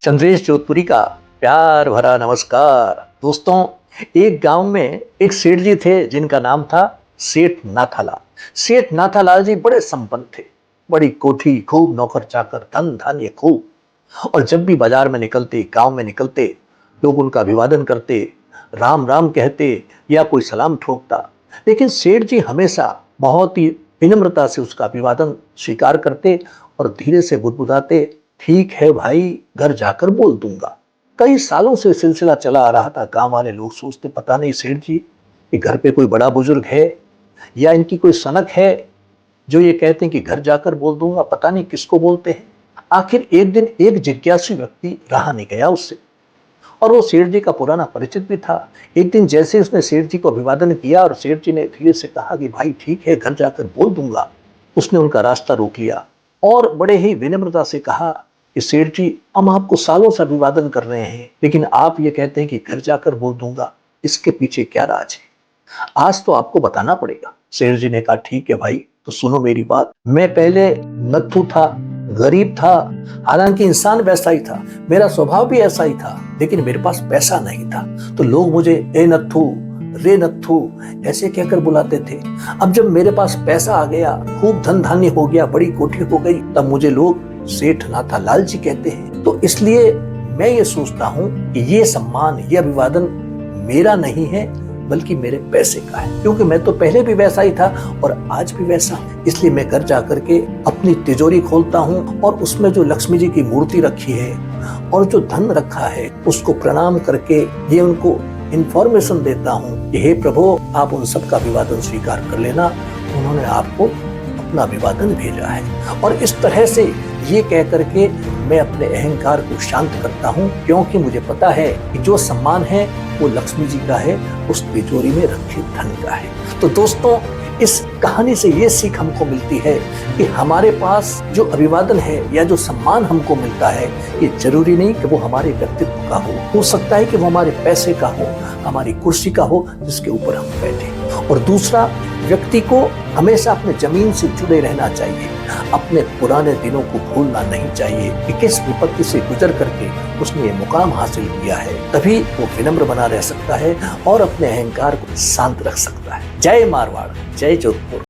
चंद्रेश जोधपुरी का प्यार भरा नमस्कार। दोस्तों, एक गांव में एक सेठ जी थे जिनका नाम था सेठ नाथालाल। सेठ नाथालाल जी बड़े संपन्न थे, बड़ी कोठी, खूब नौकर चाकर, धन धान्य खूब। और जब भी बाजार में निकलते, गांव में निकलते, लोग उनका अभिवादन करते, राम राम कहते या कोई सलाम ठोकता। लेकिन सेठ जी हमेशा बहुत ही विनम्रता से उसका अभिवादन स्वीकार करते और धीरे से बुदबुदाते, ठीक है भाई, घर जाकर बोल दूंगा। कई सालों से सिलसिला चला आ रहा था। गांव वाले लोग सोचते, पता नहीं सेठ जी कि घर पे कोई बड़ा बुजुर्ग है या इनकी कोई सनक है जो ये कहते हैं कि घर जाकर बोल दूंगा, पता नहीं किसको बोलते हैं। आखिर एक दिन एक जिज्ञासु व्यक्ति रहा नहीं गया उससे, और वो सेठ जी का पुराना परिचित भी था। एक दिन जैसे उसने सेठ जी को अभिवादन किया और सेठ जी ने धीरे से कहा कि भाई ठीक है, घर जाकर बोल दूंगा, उसने उनका रास्ता रोक लिया और बड़े ही विनम्रता से कहा कि सेठ जी, हम आपको सालों से अभिवादन कर रहे हैं, लेकिन आप ये कहते हैं कि घर जाकर बोल दूंगा, इसके पीछे क्या राज है? आज तो आपको बताना पड़ेगा। सेठ जी ने कहा, ठीक है भाई, तो सुनो मेरी बात। मैं पहले नत्थु था, गरीब था, हालांकि इंसान वैसा ही था, मेरा स्वभाव भी ऐसा ही था, लेकिन मेरे पास पैसा नहीं था, तो लोग मुझे ए नत्थु, रे नत्थु ऐसे कहकर बुलाते थे। अब जब मेरे पास पैसा आ गया, खूब धन धान्य हो गया, बड़ी कोठी हो गई, तब मुझे लोग सेठ नाथालाल जी कहते हैं। तो इसलिए मैं ये सोचता हूँ कि ये सम्मान, ये अभिवादन मेरा नहीं है, बल्कि मेरे पैसे का है, क्योंकि मैं तो पहले भी वैसा ही था और आज भी वैसा। इसलिए मैं घर जाकर के अपनी तिजोरी खोलता हूँ और उसमें जो लक्ष्मी जी की मूर्ति रखी है और जो धन रखा है, उसको प्रणाम करके ये उनको इंफॉर्मेशन देता हूँ कि हे प्रभु, आप उन सब का अभिवादन स्वीकार कर लेना, उन्होंने आपको अपना अभिवादन भेजा है। और इस तरह से ये कह करके मैं अपने अहंकार को शांत करता हूँ, क्योंकि मुझे पता है कि जो सम्मान है वो लक्ष्मी जी का है, उस तिजोरी में रखे धन का है। तो दोस्तों, इस कहानी से ये सीख हमको मिलती है कि हमारे पास जो अभिवादन है या जो सम्मान हमको मिलता है, ये जरूरी नहीं कि वो हमारे व्यक्तित्व का हो सकता है कि वो हमारे पैसे का हो, हमारी कुर्सी का हो जिसके ऊपर हम बैठे। और दूसरा, व्यक्ति को हमेशा अपने जमीन से जुड़े रहना चाहिए, अपने पुराने दिनों को भूलना नहीं चाहिए कि किस विपत्ति से गुजर करके उसने ये मुकाम हासिल किया है। तभी वो विनम्र बना रह सकता है और अपने अहंकार को शांत रख सकता है। जय मारवाड़, जय जोधपुर।